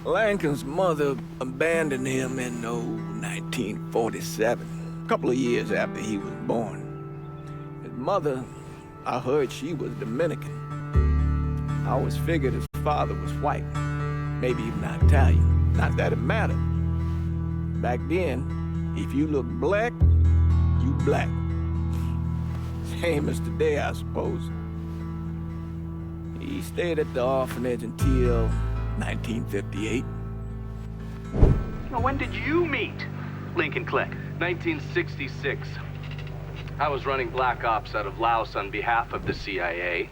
Lincoln's mother abandoned him in 1947, a couple of years after he was born. His mother, I heard she was Dominican. I always figured his father was white, maybe even Italian. Not that it mattered. Back then, if you looked black, you black. Same as today, I suppose. He stayed at the orphanage until 1958. Now, when did you meet Lincoln Click? 1966. I was running Black Ops out of Laos on behalf of the CIA.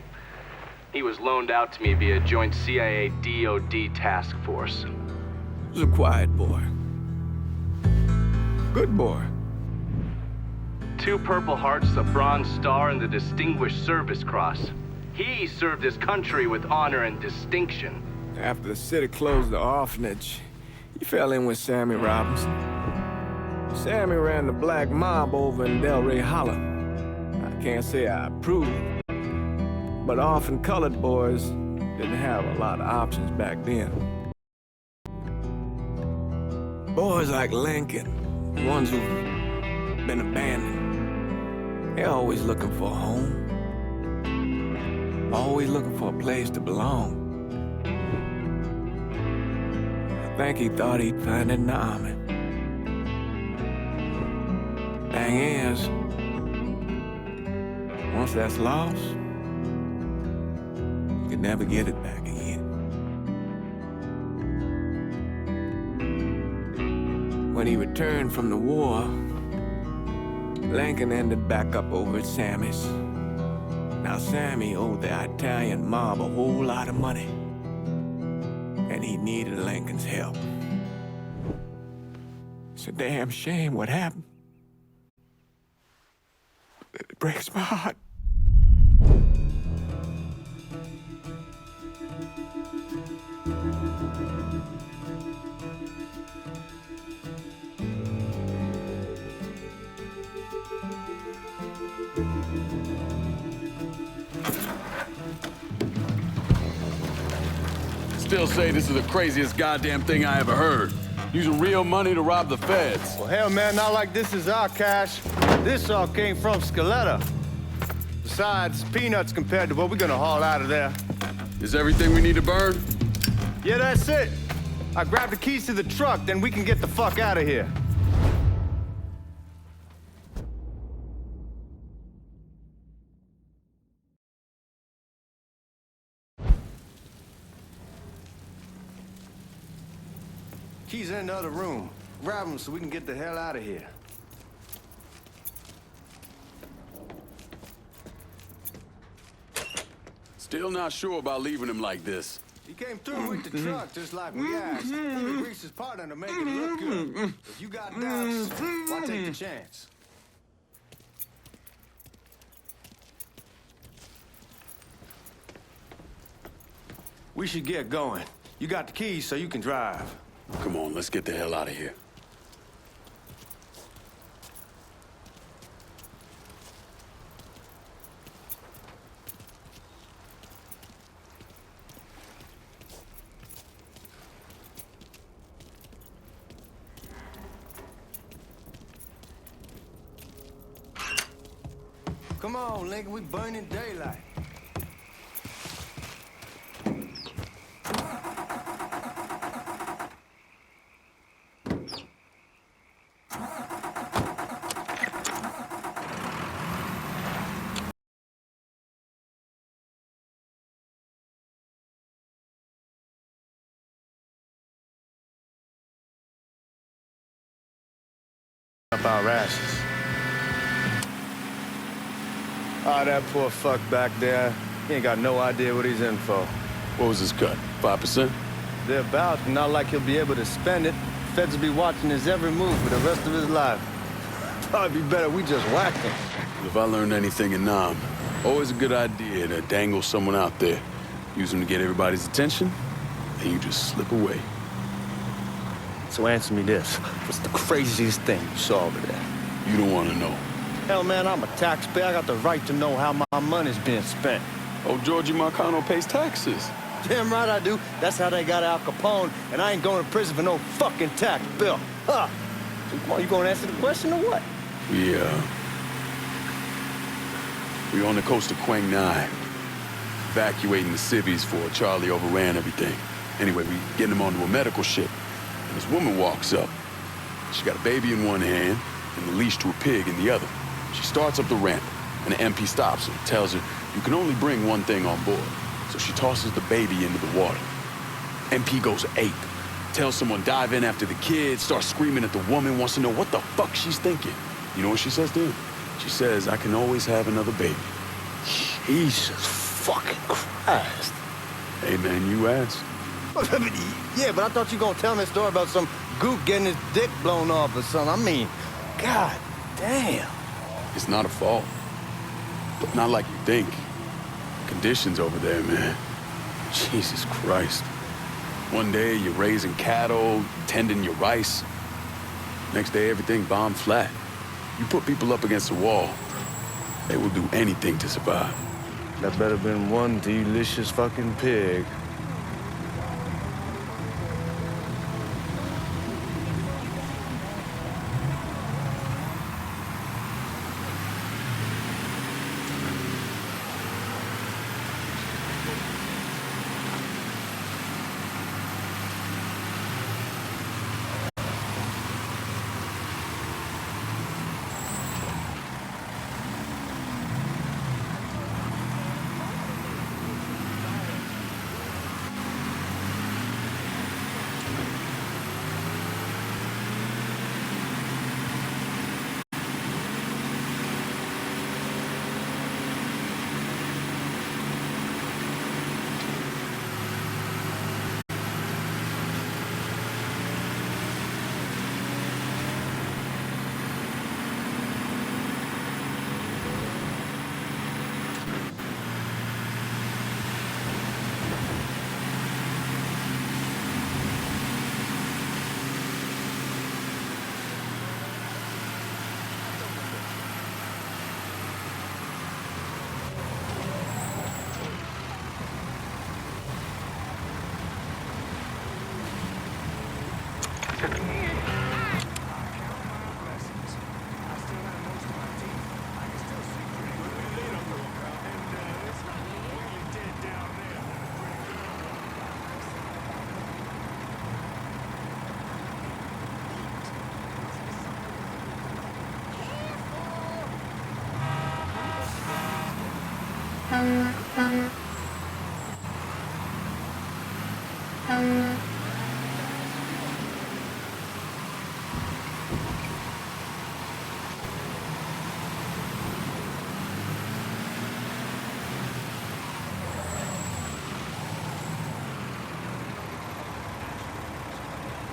He was loaned out to me via joint CIA-DOD task force. He was a quiet boy. Good boy. 2 Purple Hearts, a Bronze Star, and the Distinguished Service Cross. He served his country with honor and distinction. After the city closed the orphanage, he fell in with Sammy Robinson. Sammy ran the black mob over in Delray Hollow. I can't say I approved, but orphan colored boys didn't have a lot of options back then. Boys like Lincoln, ones who've been abandoned, they're always looking for a home. Always looking for a place to belong. I think he thought he'd find it in the army. Thing is, once that's lost, you can never get it back again. When he returned from the war, Lincoln ended back up over at Sammy's. Now, Sammy owed the Italian mob a whole lot of money, and he needed Lincoln's help. It's a damn shame what happened. It breaks my heart. Still say this is the craziest goddamn thing I ever heard. Using real money to rob the feds. Well, hell, man, not like this is our cash. This all came from Scaletta. Besides, peanuts compared to what we're gonna haul out of there. Is everything we need to burn? Yeah, that's it. I grabbed the keys to the truck, then we can get the fuck out of here. Keys in the other room. Grab them so we can get the hell out of here. Still not sure about leaving him like this. He came through with the truck just like we asked. He greased his partner to make it look good. If you got doubts, why take the chance? We should get going. You got the keys so you can drive. Come on, let's get the hell out of here. Come on, Lincoln, we burning daylight. Up our asses. Ah, that poor fuck back there. He ain't got no idea what he's in for. What was his cut? 5%? They're about, not like he'll be able to spend it. Feds will be watching his every move for the rest of his life. Probably be better we just whack him. If I learned anything in Nam, always a good idea to dangle someone out there. Use them to get everybody's attention, and you just slip away. So answer me this. What's the craziest thing you saw over there? You don't want to know. Hell, man, I'm a taxpayer. I got the right to know how my money's being spent. Oh, Georgie Marcano pays taxes. Damn right I do. That's how they got Al Capone, and I ain't going to prison for no fucking tax bill. Huh? So come on, you gonna answer the question or what? We're on the coast of Quang Nai, evacuating the civvies for Charlie overran everything. Anyway, we getting him onto a medical ship, and this woman walks up. She got a baby in one hand and the leash to a pig in the other. She starts up the ramp, and the MP stops her, tells her, you can only bring one thing on board. So she tosses the baby into the water. MP goes ape, tells someone dive in after the kid, starts screaming at the woman, wants to know what the fuck she's thinking. You know what she says to him? She says, I can always have another baby. Jesus fucking Christ. Hey man, you asked. Yeah, but I thought you were gonna tell me a story about some gook getting his dick blown off or something. I mean, god damn. It's not a fault. But not like you think. Conditions over there, man. Jesus Christ. One day you're raising cattle, tending your rice. Next day everything bombed flat. You put people up against the wall, they will do anything to survive. That better been one delicious fucking pig.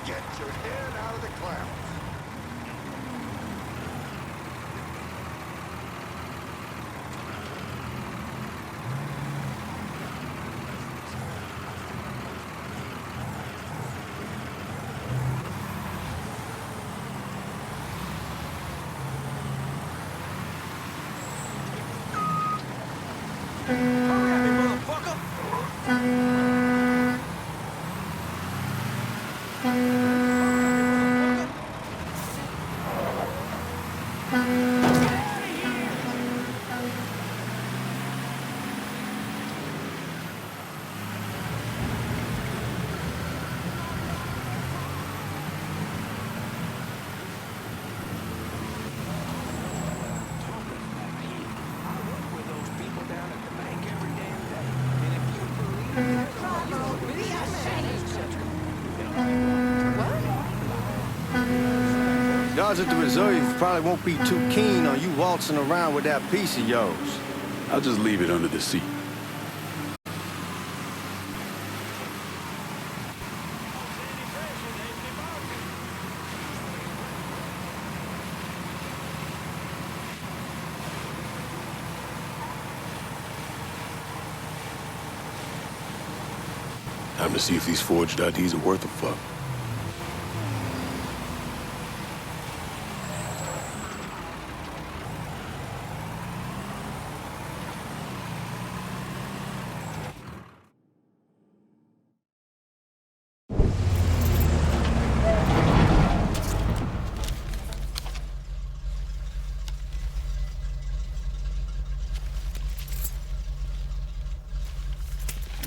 Get your head out of the clouds. Guards at the reserve probably won't be too keen on you waltzing around with that piece of yours. I'll just leave it under the seat. Time to see if these forged IDs are worth a fuck.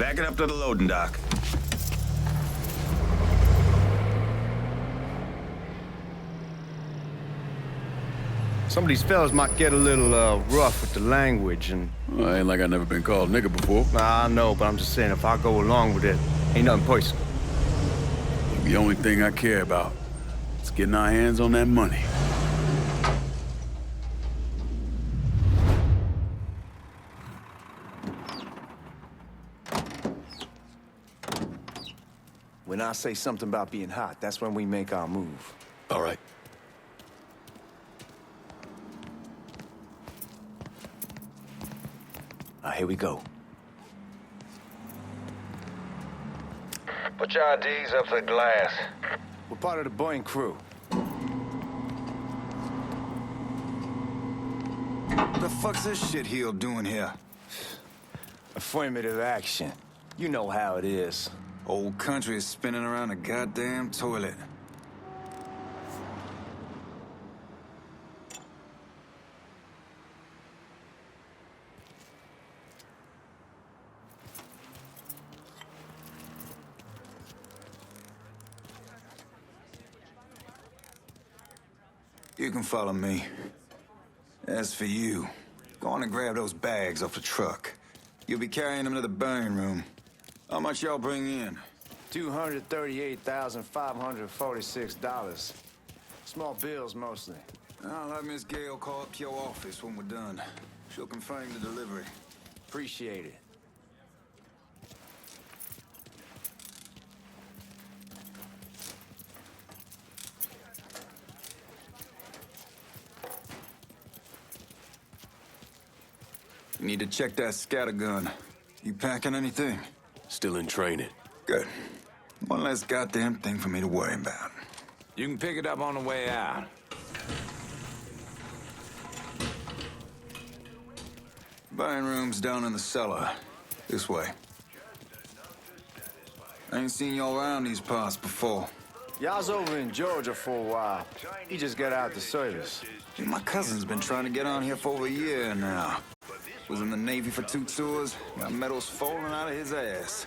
Back it up to the loading dock. Some of these fellas might get a little rough with the language, and Well, ain't like I never been called nigga before. I know, but I'm just saying if I go along with it, ain't nothing personal. The only thing I care about is getting our hands on that money. When I say something about being hot, that's when we make our move. All right. Here we go. Put your IDs up to the glass. We're part of the Boeing crew. What the fuck's this shitheel doing here? Affirmative action. You know how it is. Old country is spinning around a goddamn toilet. You can follow me. As for you, go on and grab those bags off the truck. You'll be carrying them to the burning room. How much y'all bring in? $238,546. Small bills, mostly. I'll have Miss Gale call up your office when we're done. She'll confirm the delivery. Appreciate it. You need to check that scattergun. You packing anything? Still in training. Good. One less goddamn thing for me to worry about. You can pick it up on the way out. Burning room's down in the cellar. This way. I ain't seen y'all around these parts before. Y'all's over in Georgia for a while. He just got out the service. My cousin's been trying to get on here for over a year now. Was in the Navy for 2 tours, got medals falling out of his ass.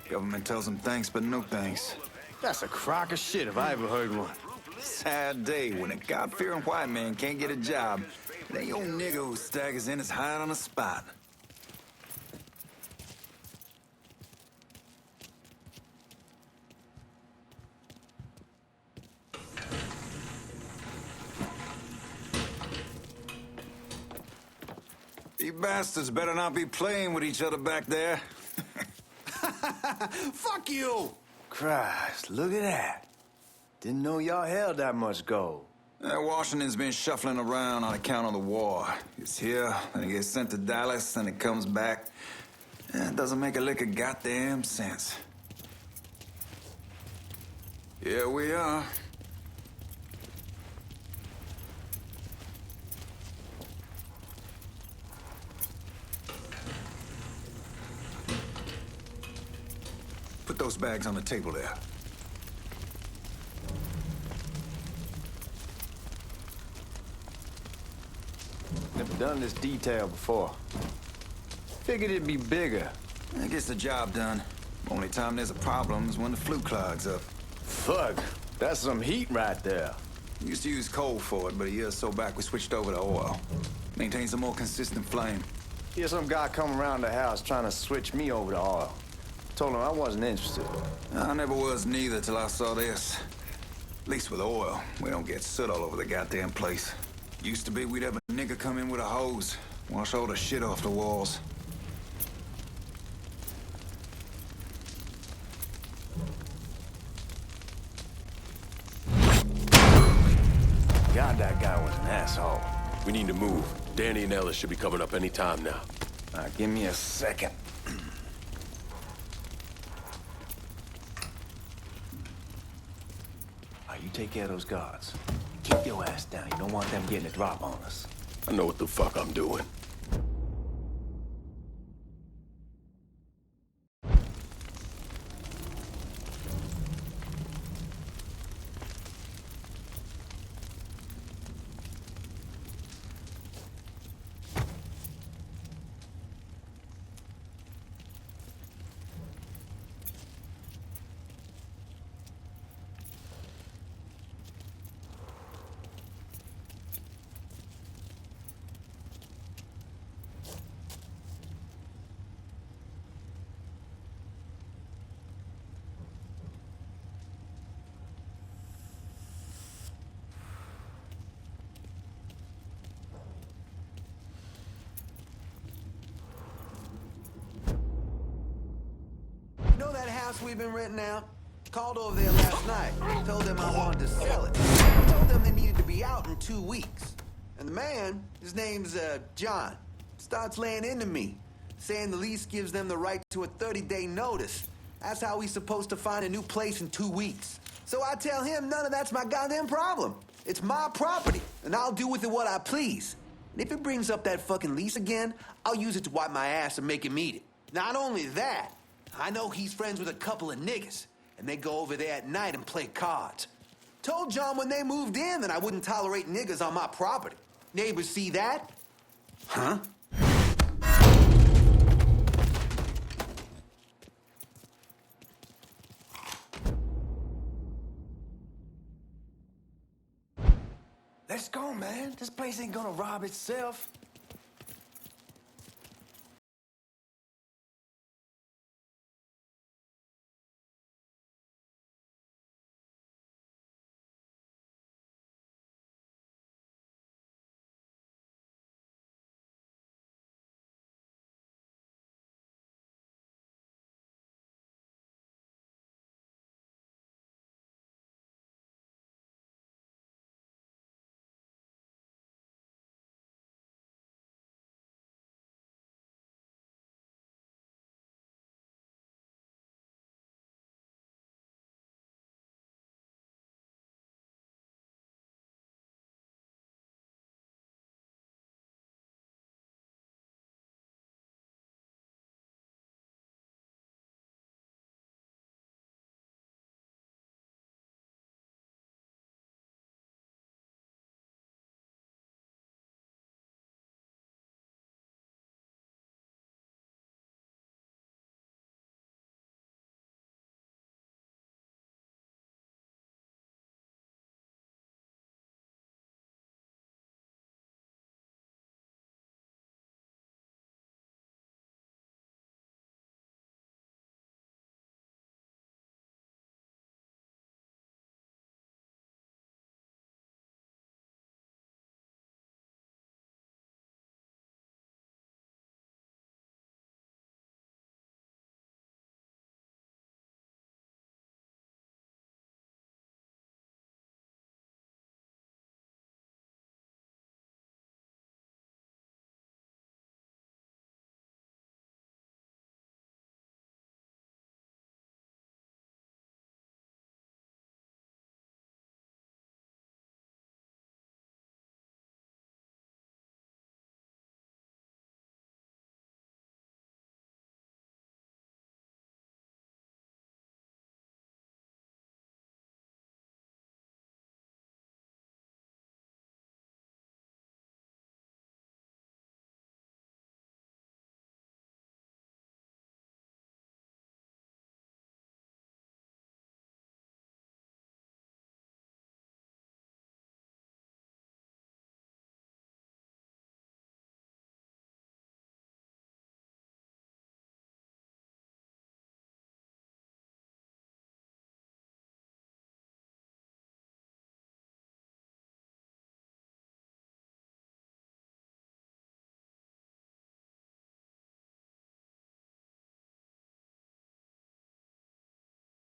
Government tells him thanks, but no thanks. That's a crock of shit if I ever heard one. Sad day when a God-fearing white man can't get a job. That old nigga who staggers in is hired on the spot. You bastards better not be playing with each other back there. Fuck you! Christ, look at that. Didn't know y'all held that much gold. Washington's been shuffling around on account of the war. It's here, then it gets sent to Dallas, then it comes back. It doesn't make a lick of goddamn sense. Here we are. Put those bags on the table there. Never done this detail before. Figured it'd be bigger. It gets the job done. Only time there's a problem is when the flue clogs up. Fuck, that's some heat right there. We used to use coal for it, but a year or so back we switched over to oil. Maintains a more consistent flame. Here's some guy come around the house trying to switch me over to oil. Told him I wasn't interested. I never was neither till I saw this. At least with oil, we don't get soot all over the goddamn place. Used to be we'd have a nigga come in with a hose, wash all the shit off the walls. God, that guy was an asshole. We need to move. Danny and Ellis should be coming up any time now. Give me a second. You take care of those guards. Keep your ass down. You don't want them getting a drop on us. I know what the fuck I'm doing. house we've been renting out. Called over there last night. Told them I wanted to sell it. Told them they needed to be out in 2 weeks. And the man, his name's John, starts laying into me, saying the lease gives them the right to a 30-day notice. That's how he's supposed to find a new place in 2 weeks. So I tell him none of that's my goddamn problem. It's my property, and I'll do with it what I please. And if it brings up that fucking lease again, I'll use it to wipe my ass and make him eat it. Not only that, I know he's friends with a couple of niggas, and they go over there at night and play cards. Told John when they moved in that I wouldn't tolerate niggas on my property. Neighbors see that? Huh? Let's go, man. This place ain't gonna rob itself.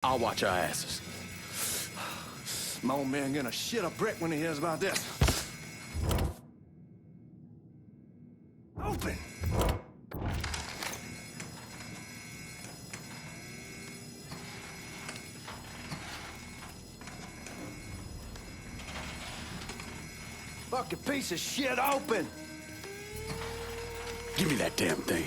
I'll watch our asses. My old man gonna shit a brick when he hears about this. Open! Fucking piece of shit, open! Give me that damn thing.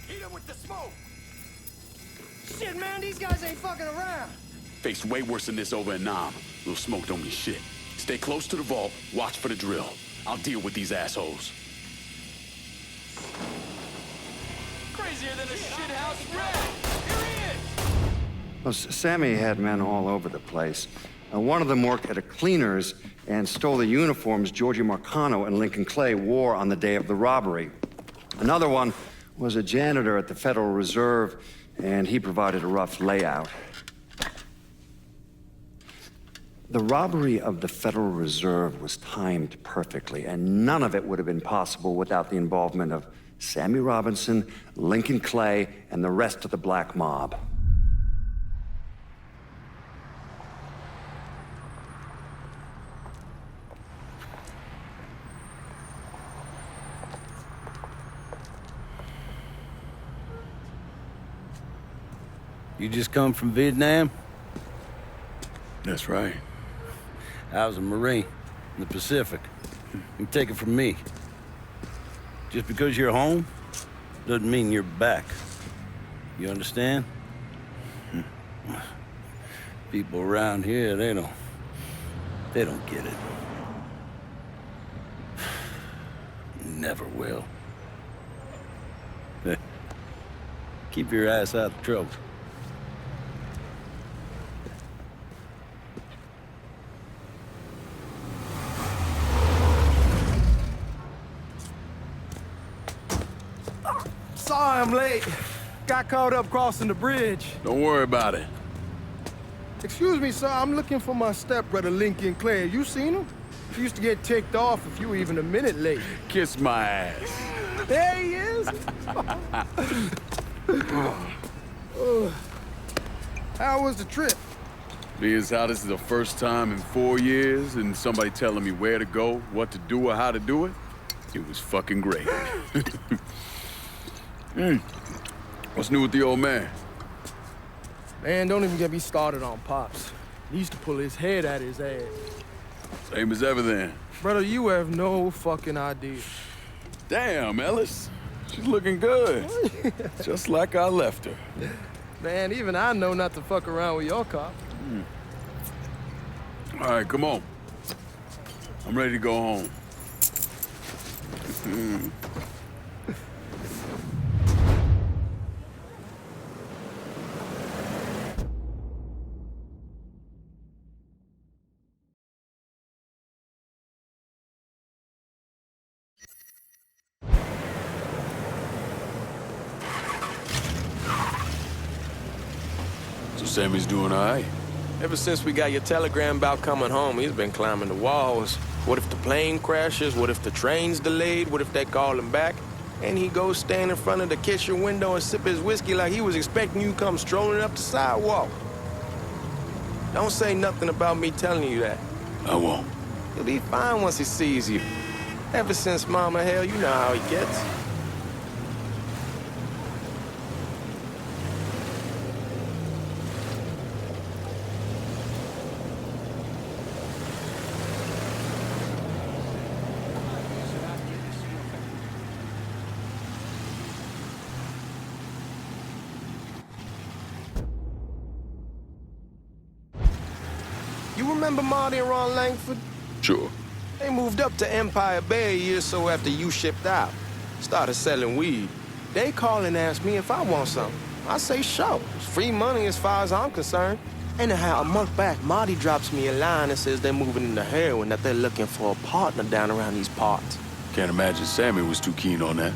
Hit him with the smoke! Shit, man, these guys ain't fucking around. Faced way worse than this over in Nam. Little smoke don't mean shit. Stay close to the vault, watch for the drill. I'll deal with these assholes. Crazier than a shithouse rat! Here he is! Well, Sammy had men all over the place. One of them worked at a cleaner's and stole the uniforms Georgie Marcano and Lincoln Clay wore on the day of the robbery. Another one was a janitor at the Federal Reserve, and he provided a rough layout. The robbery of the Federal Reserve was timed perfectly, and none of it would have been possible without the involvement of Sammy Robinson, Lincoln Clay, and the rest of the black mob. You just come from Vietnam? That's right. I was a Marine in the Pacific. You take it from me. Just because you're home doesn't mean you're back. You understand? People around here, they don't get it. Never will. Keep your ass out of trouble. Sorry I'm late. Got caught up crossing the bridge. Don't worry about it. Excuse me, sir. I'm looking for my stepbrother, Lincoln Clay. You seen him? He used to get ticked off if you were even a minute late. Kiss my ass. There he is. How was the trip? Being as how this is the first time in 4 years and somebody telling me where to go, what to do, or how to do it, it was fucking great. What's new with the old man? Man, don't even get me started on Pops. He used to pull his head out his ass. Same as ever then. Brother, you have no fucking idea. Damn, Ellis. She's looking good. Just like I left her. Man, even I know not to fuck around with your cop. All right, come on. I'm ready to go home. So Sammy's doing all right? Ever since we got your telegram about coming home, he's been climbing the walls. What if the plane crashes? What if the train's delayed? What if they call him back? And he goes stand in front of the kitchen window and sip his whiskey like he was expecting you to come strolling up the sidewalk. Don't say nothing about me telling you that. I won't. He'll be fine once he sees you. Ever since Mama, hell, you know how he gets. You remember Marty and Ron Langford? Sure. They moved up to Empire Bay a year or so after you shipped out. Started selling weed. They call and ask me if I want something. I say, sure. It's free money as far as I'm concerned. Anyhow, a month back, Marty drops me a line and says they're moving into heroin, that they're looking for a partner down around these parts. Can't imagine Sammy was too keen on that.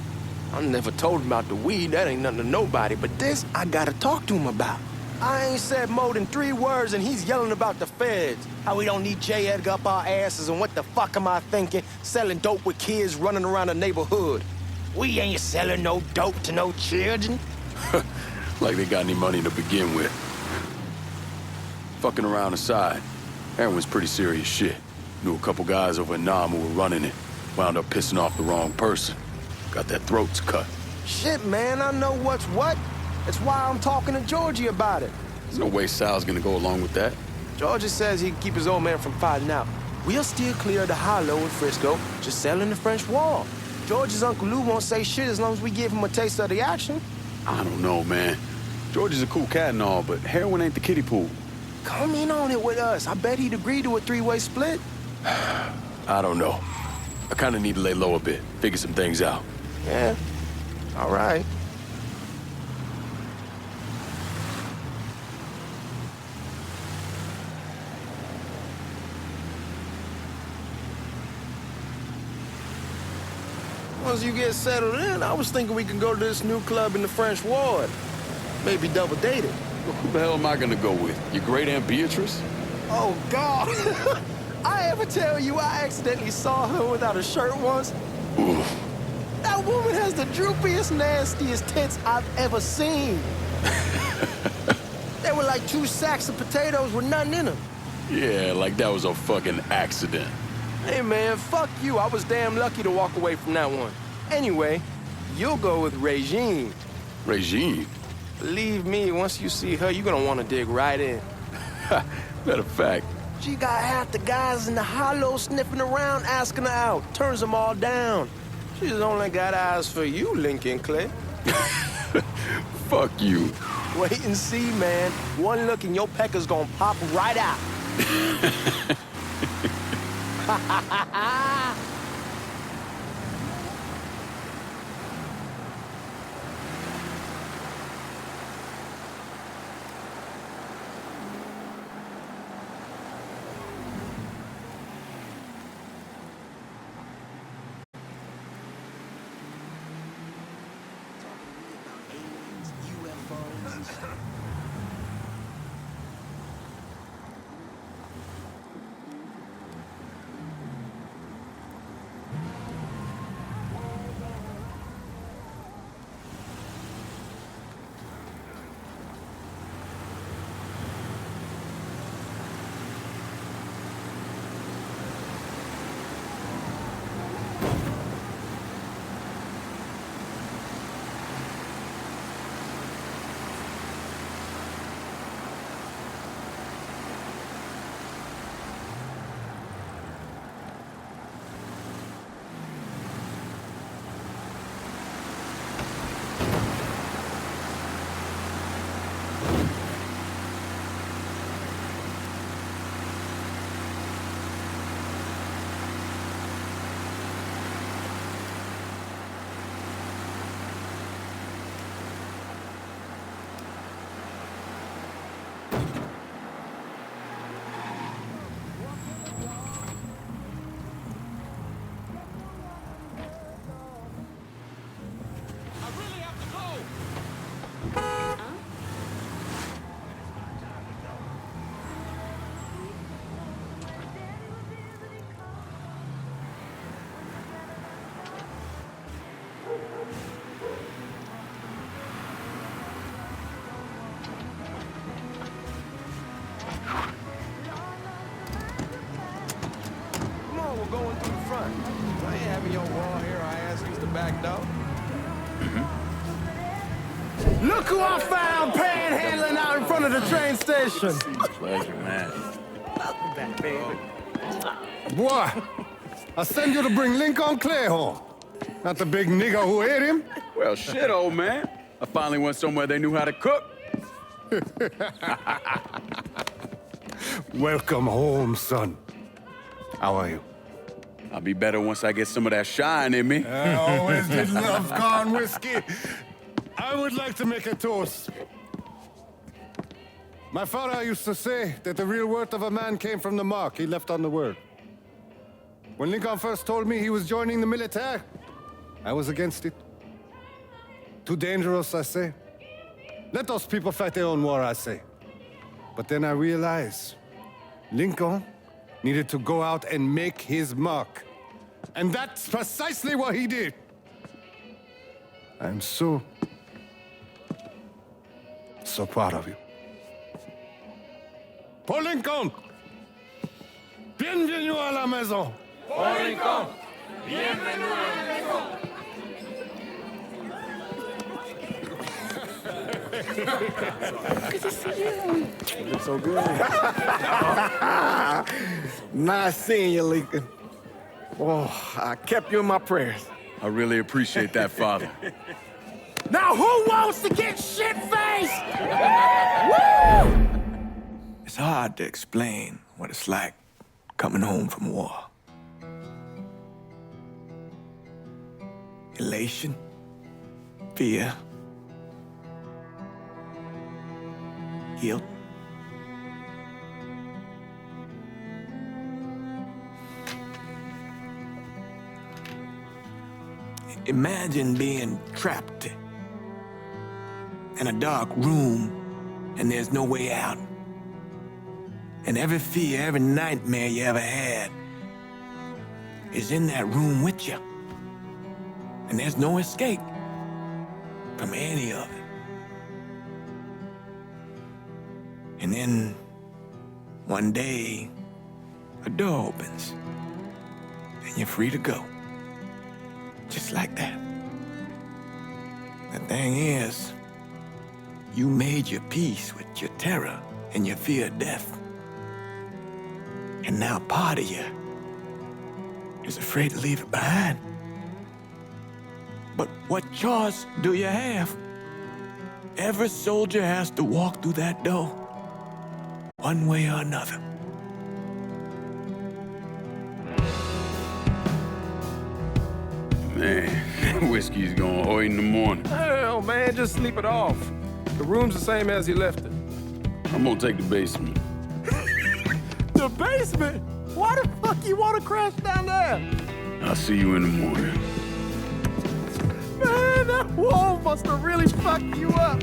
I never told him about the weed. That ain't nothing to nobody. But this, I gotta talk to him about. I ain't said more than 3 words, and he's yelling about the feds. How we don't need J. Edgar up our asses, and what the fuck am I thinking? Selling dope with kids running around the neighborhood. We ain't selling no dope to no children. Like they got any money to begin with. Fucking around aside, heroin's pretty serious shit. Knew a couple guys over in Nam who were running it. Wound up pissing off the wrong person. Got their throats cut. Shit, man, I know what's what. That's why I'm talking to Georgie about it. There's no way Sal's gonna go along with that. Georgie says he can keep his old man from fighting out. We'll still clear the hollow in Frisco, just selling the French Wall. George's Uncle Lou won't say shit as long as we give him a taste of the action. I don't know, man. George is a cool cat and all, but heroin ain't the kiddie pool. Come in on it with us. I bet he'd agree to a three-way split. I don't know. I kind of need to lay low a bit, figure some things out. Yeah, all right. Once you get settled in, I was thinking we could go to this new club in the French Ward. Maybe double date it. Well, who the hell am I gonna go with? Your great Aunt Beatrice? Oh, God. I ever tell you I accidentally saw her without a shirt once? Oof. That woman has the droopiest, nastiest tits I've ever seen. They were like 2 sacks of potatoes with nothing in them. Yeah, like that was a fucking accident. Hey, man, fuck you. I was damn lucky to walk away from that one. Anyway, you'll go with Regine. Regine? Believe me, once you see her, you're gonna want to dig right in. Matter of fact. She got half the guys in the hollow sniffing around asking her out. Turns them all down. She's only got eyes for you, Lincoln Clay. Fuck you. Wait and see, man. One look and your pecker's gonna pop right out. Going through the front. I ain't having your wall here. I asked you to back door. Look who I found panhandling out in front of the train station. Pleasure, man. Welcome back, baby. Boy, I send you to bring Lincoln Clay home. Not the big nigga who ate him. Well, shit, old man. I finally went somewhere they knew how to cook. Welcome home, son. How are you? I'll be better once I get some of that shine in me. I always did love corn whiskey. I would like to make a toast. My father used to say that the real worth of a man came from the mark he left on the world. When Lincoln first told me he was joining the military, I was against it. Too dangerous, I say. Let those people fight their own war, I say. But then I realized Lincoln needed to go out and make his mark. And that's precisely what he did. I'm so proud of you. Paul Lincoln! Bienvenue à la maison! Paul Lincoln! Bienvenue à la maison! Good to see you. You're so good. Nice seeing you, Lincoln. Oh, I kept you in my prayers. I really appreciate that, Father. Now who wants to get shit-faced? It's hard to explain what it's like coming home from war. Elation, fear, guilt. Imagine being trapped in a dark room and there's no way out. And every fear, every nightmare you ever had is in that room with you. And there's no escape from any of it. And then one day, a door opens and you're free to go. Just like that. The thing is, you made your peace with your terror and your fear of death. And now part of you is afraid to leave it behind. But what choice do you have? Every soldier has to walk through that door, one way or another. Man, whiskey's going hard in the morning. Hell, man, just sleep it off. The room's the same as you left it. I'm gonna take the basement. The basement? Why the fuck you want to crash down there? I'll see you in the morning. Man, that wall must have really fucked you up.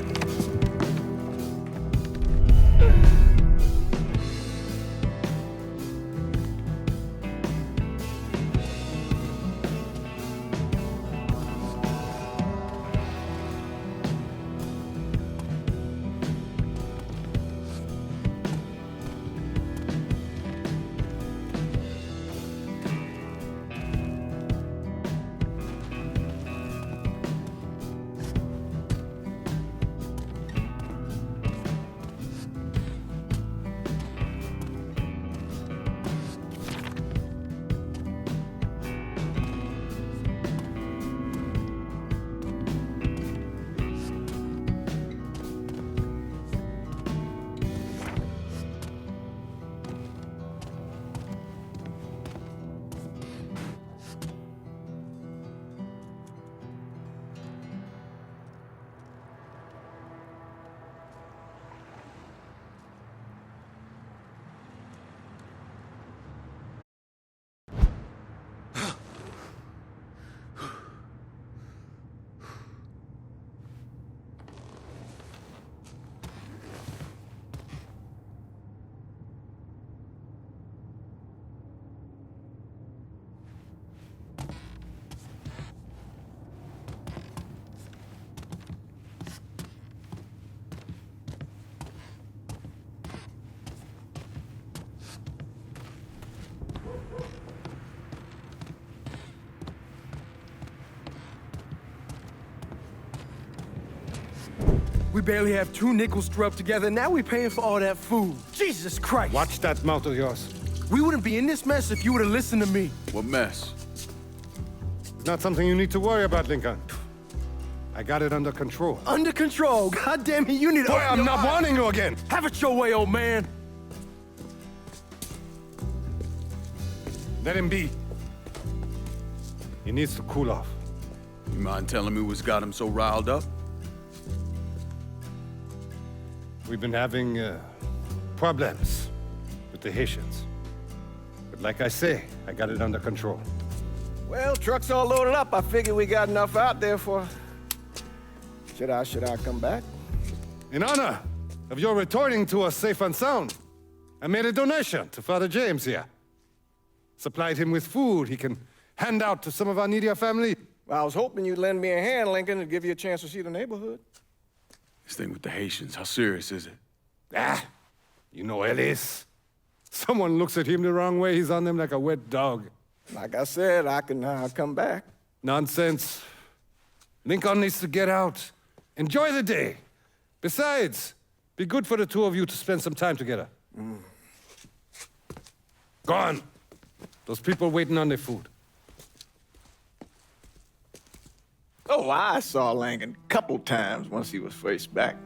We barely have 2 nickels to rub together, now we're paying for all that food. Jesus Christ! Watch that mouth of yours. We wouldn't be in this mess if you would have listened to me. What mess? It's not something you need to worry about, Lincoln. I got it under control. Under control? God damn it, you need to... Boy, I'm not warning you again! Have it your way, old man! Let him be. He needs to cool off. You mind telling me what's got him so riled up? We've been having problems with the Haitians. But like I say, I got it under control. Well, truck's all loaded up. I figure we got enough out there for... Should I come back? In honor of your returning to us safe and sound, I made a donation to Father James here. Supplied him with food he can hand out to some of our needier family. Well, I was hoping you'd lend me a hand, Lincoln, and give you a chance to see the neighborhood. This thing with the Haitians, how serious is it? Ah, you know Ellis. Someone looks at him the wrong way, he's on them like a wet dog. Like I said, I can come back. Nonsense. Lincoln needs to get out. Enjoy the day. Besides, be good for the two of you to spend some time together. Go on. Those people waiting on their food. Oh, I saw Lincoln a couple times once he was first back.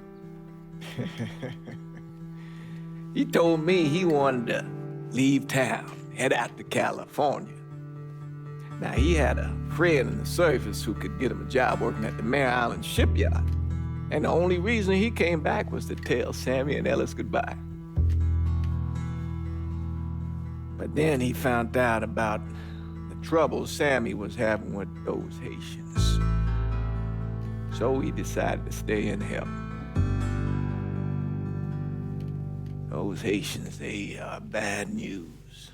He told me he wanted to leave town, head out to California. Now, he had a friend in the service who could get him a job working at the Mare Island shipyard. And the only reason he came back was to tell Sammy and Ellis goodbye. But then he found out about the trouble Sammy was having with those Haitians. So he decided to stay and help. Those Haitians, they are bad news.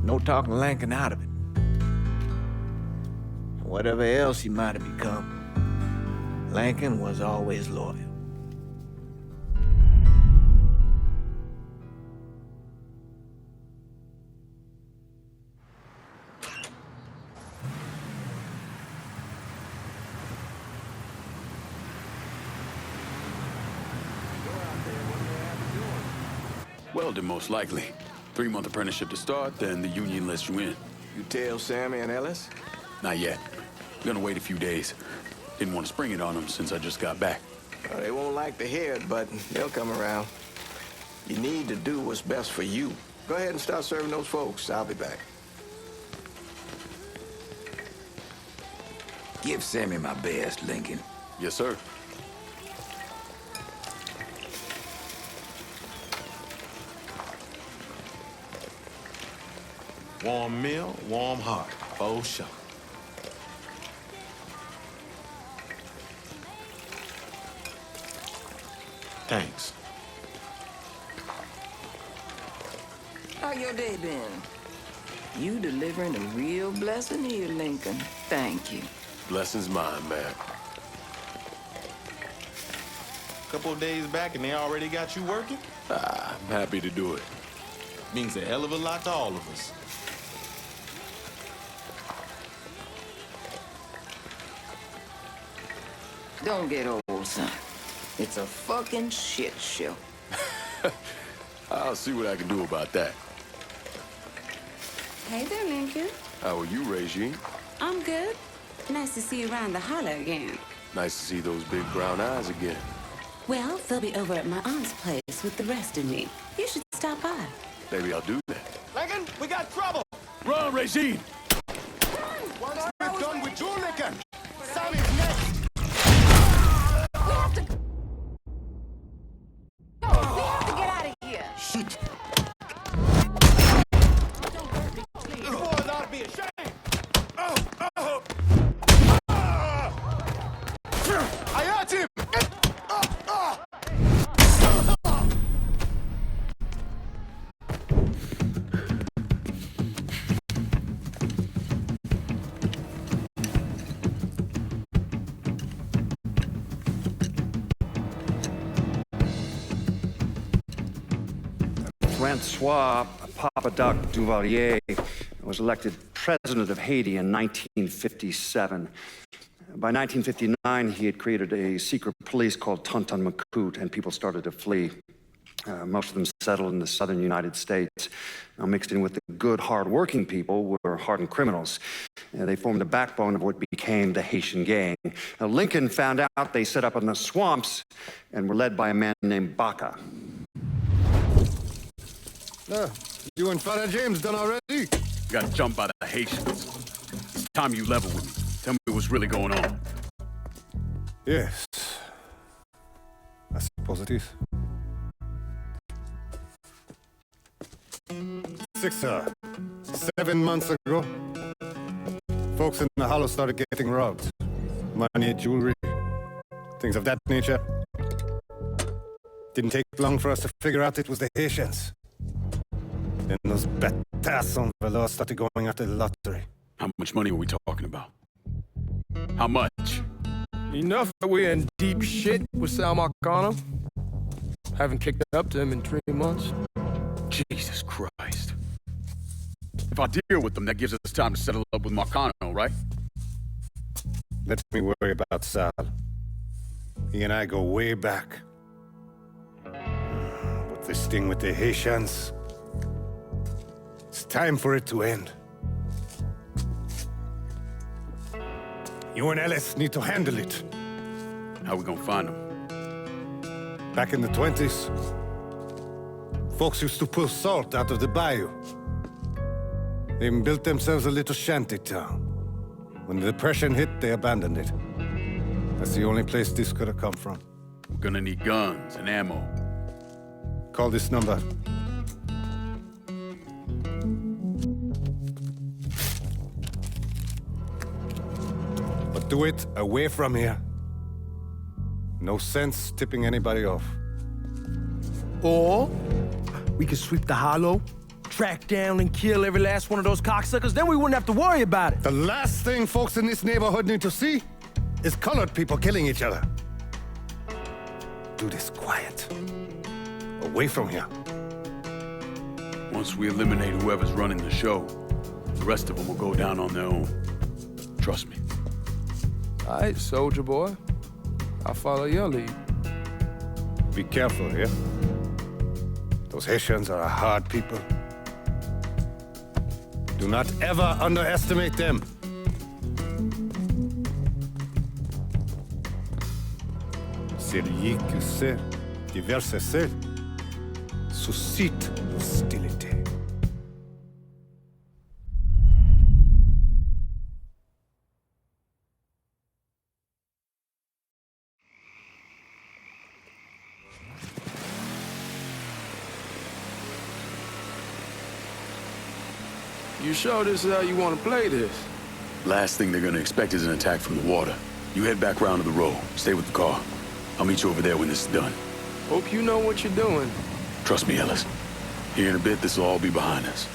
No talking Lincoln out of it. Whatever else he might have become, Lincoln was always loyal. Welding, most likely. 3-month apprenticeship to start, then the union lets you in. You tell Sammy and Ellis? Not yet. Gonna wait a few days. Didn't want to spring it on them since I just got back. Well, they won't like to hear it, but they'll come around. You need to do what's best for you. Go ahead and start serving those folks. I'll be back. Give Sammy my best, Lincoln. Yes, sir. Warm meal, warm heart. Oh, sure. Thanks. How your day been? You delivering a real blessing here, Lincoln. Thank you. Blessing's mine, man. Couple of days back and they already got you working? I'm happy to do it. Means a hell of a lot to all of us. Don't get old, son. It's a fucking shit show. I'll see what I can do about that. Hey there, Lincoln. How are you, Regine? I'm good. Nice to see you around the holler again. Nice to see those big brown eyes again. Well, they'll be over at my aunt's place with the rest of me. You should stop by. Maybe I'll do that. Lincoln, we got trouble! Run, Regine! Once we're done with you, Lincoln, Sammy's next. We have to get out of here. Shit. You boys ought to be ashamed! I hurt him! Francois Papadoc Duvalier was elected president of Haiti in 1957. By 1959, he had created a secret police called Tonton Macoute, and people started to flee. Most of them settled in the southern United States. Now, mixed in with the good, hard-working people were hardened criminals. They formed the backbone of what became the Haitian gang. Now, Lincoln found out they set up in the swamps and were led by a man named Baca. You and Father James done already? You got jumped by the Haitians. It's time you level with me. Tell me what's really going on. Yes. I suppose it is. 7 months ago, folks in the Hollow started getting robbed. Money, jewelry, things of that nature. Didn't take long for us to figure out it was the Haitians. Then those bâtards on velours started going after the lottery. How much money were we talking about? How much? Enough that we're in deep shit with Sal Marcano. Haven't kicked up to him in 3 months. Jesus Christ. If I deal with them, that gives us time to settle up with Marcano, right? Let me worry about Sal. He and I go way back. But this thing with the Haitians, it's time for it to end. You and Ellis need to handle it. How we gonna find them? Back in the 20s, folks used to pull salt out of the bayou. They even built themselves a little shanty town. When the Depression hit, they abandoned it. That's the only place this could have come from. We're gonna need guns and ammo. Call this number. But do it away from here. No sense tipping anybody off. Or we could sweep the hollow, track down and kill every last one of those cocksuckers, then we wouldn't have to worry about it. The last thing folks in this neighborhood need to see is colored people killing each other. Do this quiet. Away from here. Once we eliminate whoever's running the show, the rest of them will go down on their own. Trust me. All right, soldier boy. I'll follow your lead. Be careful here. Those Haitians are a hard people. Do not ever underestimate them. Celui qui sait diverser seul suscite l'hostilité. You sure this is how you want to play this? Last thing they're gonna expect is an attack from the water. You head back round to the road. Stay with the car. I'll meet you over there when this is done. Hope you know what you're doing. Trust me, Ellis. Here in a bit, this will all be behind us.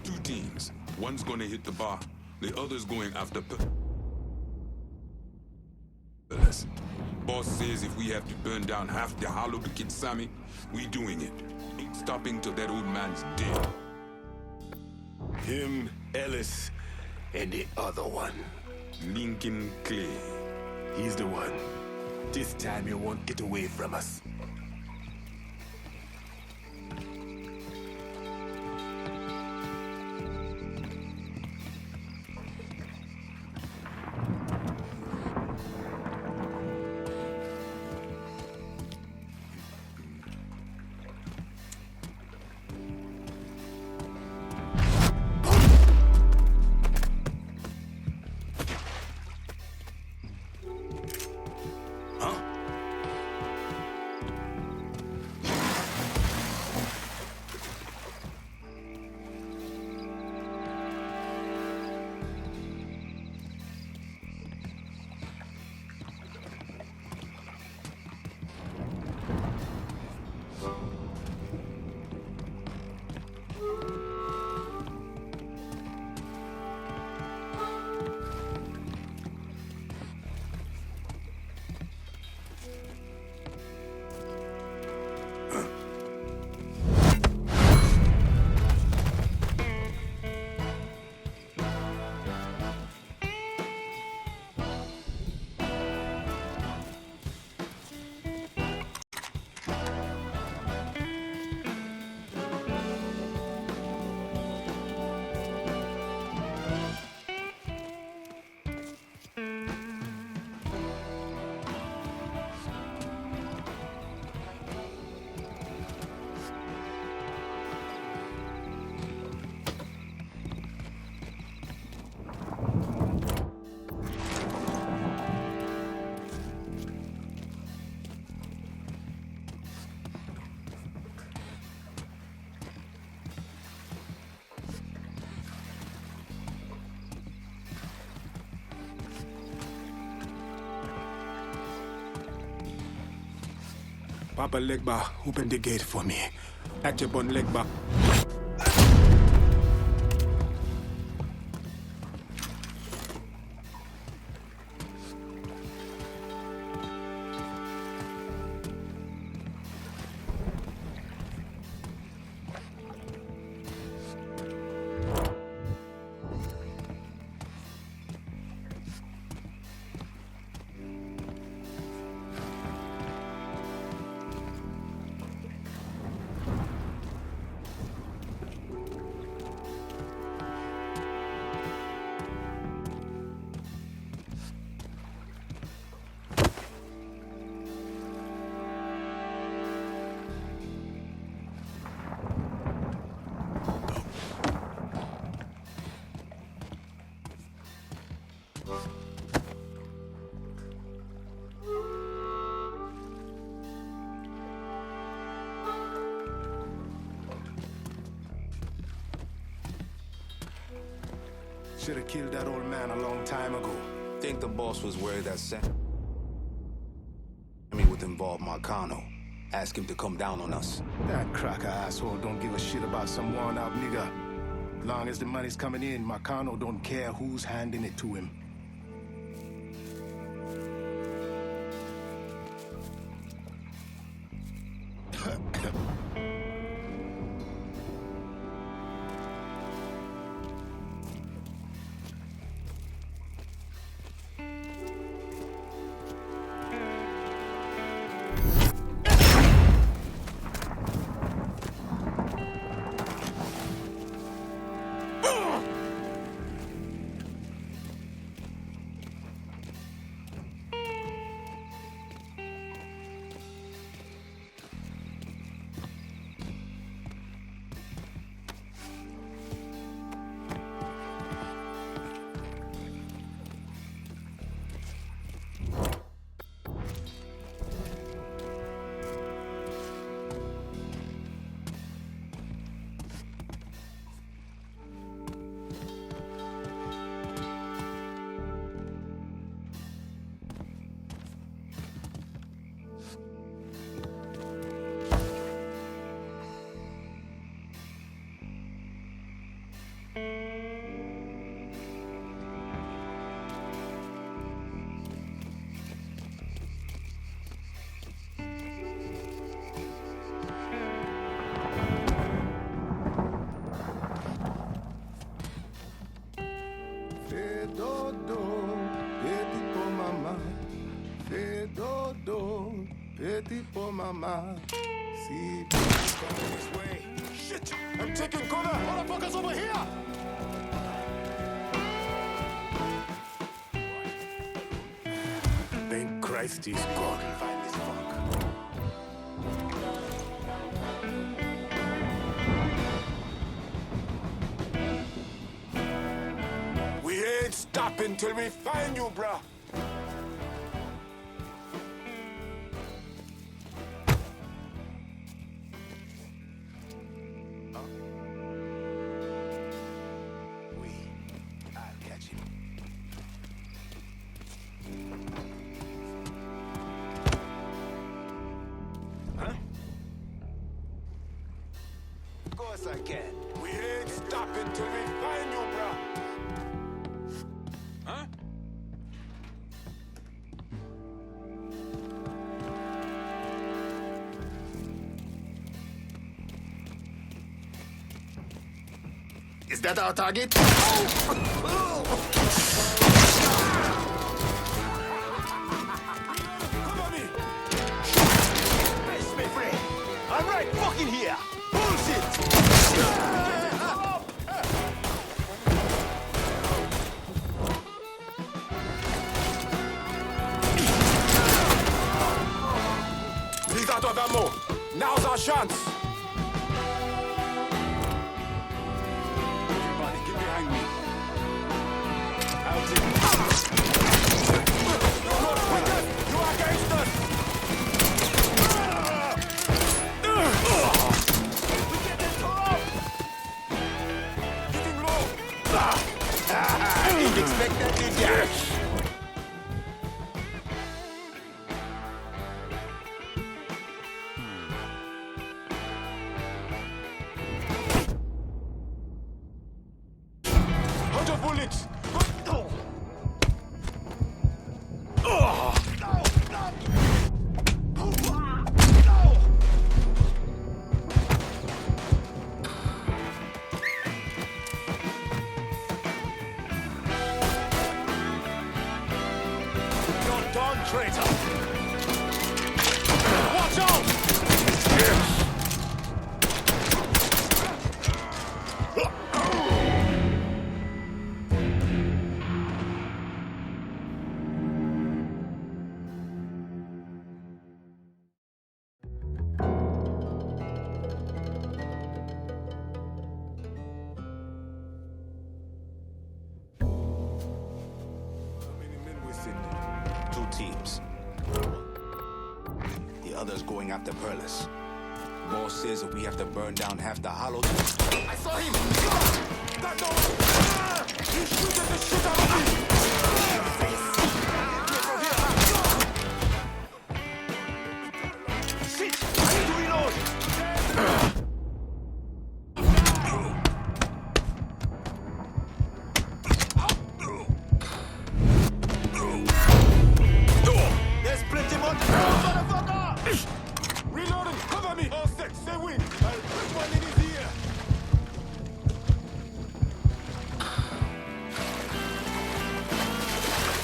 Two teams. One's gonna hit the bar, the other's going after Boss says if we have to burn down half the hollow to kill Sammy, we doing it. Ain't stopping till that old man's dead. Him, Ellis, and the other one. Lincoln Clay. He's the one. This time he won't get away from us. Papa Legba, open the gate for me. Achabon Legba. Should have killed that old man a long time ago. Think the boss was worried that Sammy would involve Marcano. Ask him to come down on us. That cracker asshole don't give a shit about some worn-out nigga. Long as the money's coming in, Marcano don't care who's handing it to him. Petit pour mama. See, coming this way. Shit! I'm taking cover! Motherfuckers over here! Thank Christ he's gone. Find this fuck. We ain't stopping till we find you, bruh. I can. We ain't stopping till we find you, bro. Huh? Is that our target? Oh! Cover me! Face me, friend. I'm right fucking here. Bullshit! He's out of ammo. Now's our chance. Everybody, get behind me. I'll take it. You're not with us. You are against us. We get this off. Hit him low. I didn't expect that, did you? Yes. Hold your bullets! You're done, traitor! Watch out! Two teams. The other's going after Perlis. Boss says that we have to burn down half the hollow. I saw him! That door! He's shooting the shit out of me! Shit! I need to reload! There's plenty more. Motherfucker! Reloading! Cover me! All set! Stay with! I'll put one in his ear!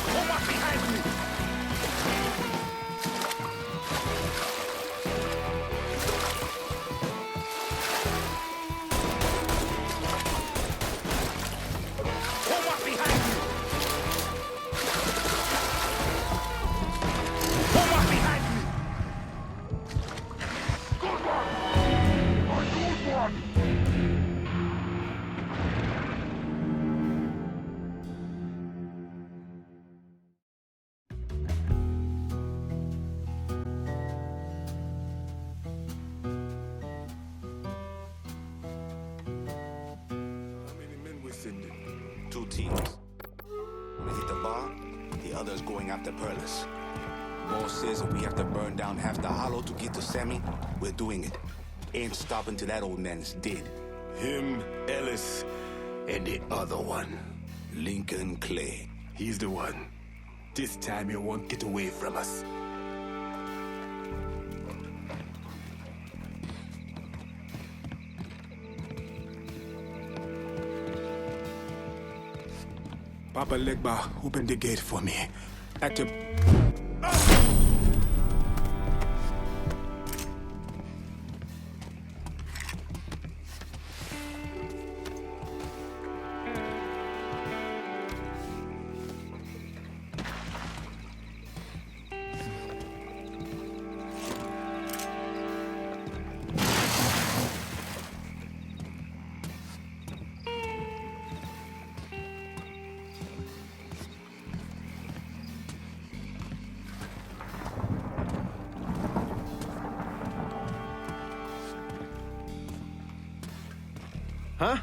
Come up behind me! Come up behind me! Come up behind me! Good one! A good one! How many men we sending? Two teams. We hit the bar, the other's going after Perlis. Boss says that we have to burn down half the hollow to get to Sammy. We're doing it. Ain't stopping till that old man is dead. Him, Ellis, and the other one, Lincoln Clay. He's the one. This time he won't get away from us. Papa Legba, open the gate for me. Active. Huh?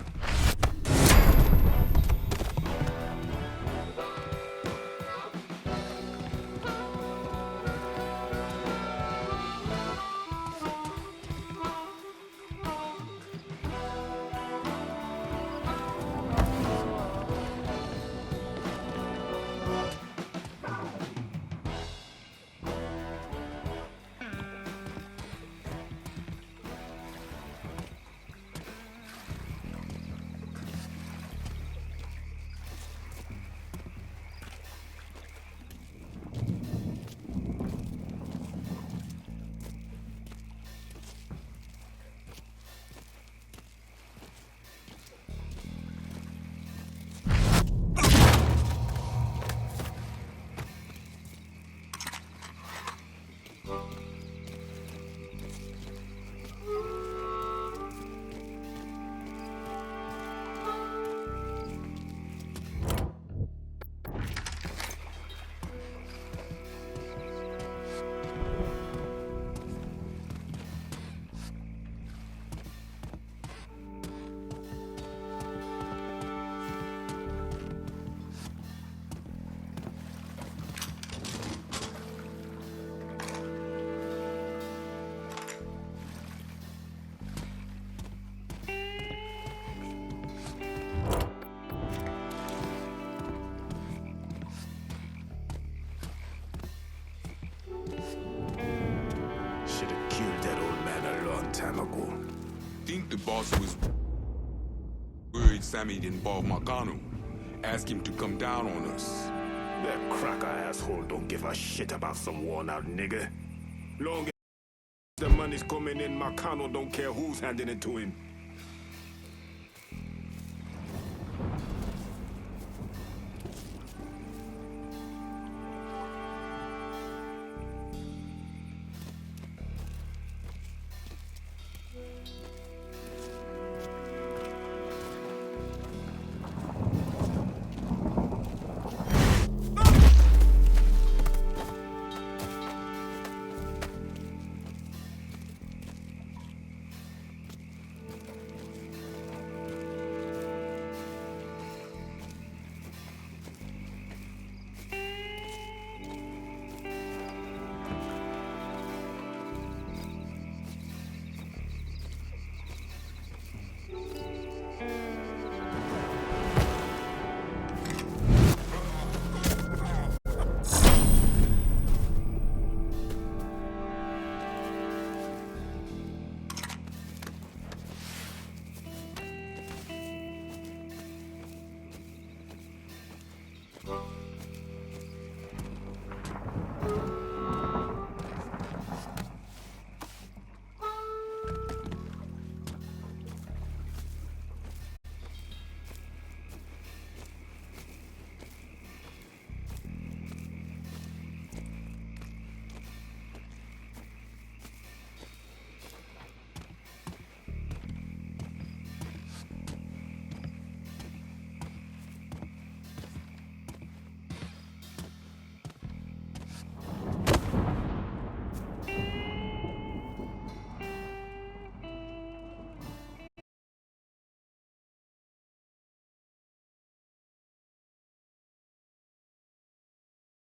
boss was worried Sammy involved Marcano. Ask him to come down on us. That cracker asshole don't give a shit about some worn-out nigga. Long as the money's coming in, Marcano don't care who's handing it to him.